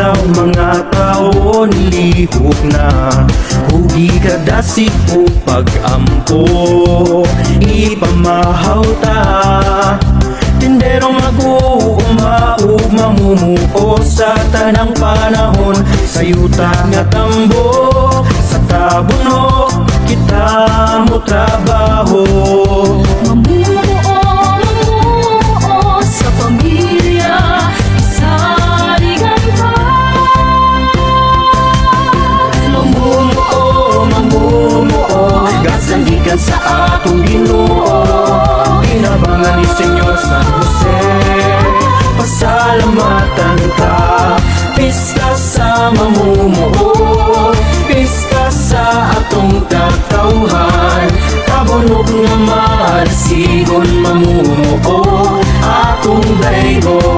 sa mga tao nilihok na hugi kadasig o pag-ampo ipamahaw ta. Tindero mag-uuma o mamumuo sa tanang panahon sa yuta nga tambo sa tabuno kita mo trabaho. Mamumuo sa pamilya, isaligan ka. Mamumuo gasandikan sa atong Ginoo. Tinabangan ni Senyor San Jose, pasalamatan ka. Pista sa mamumuo, pista sa atong katawhan. Kabunog nga mahal sigon mamumuo atong daygo.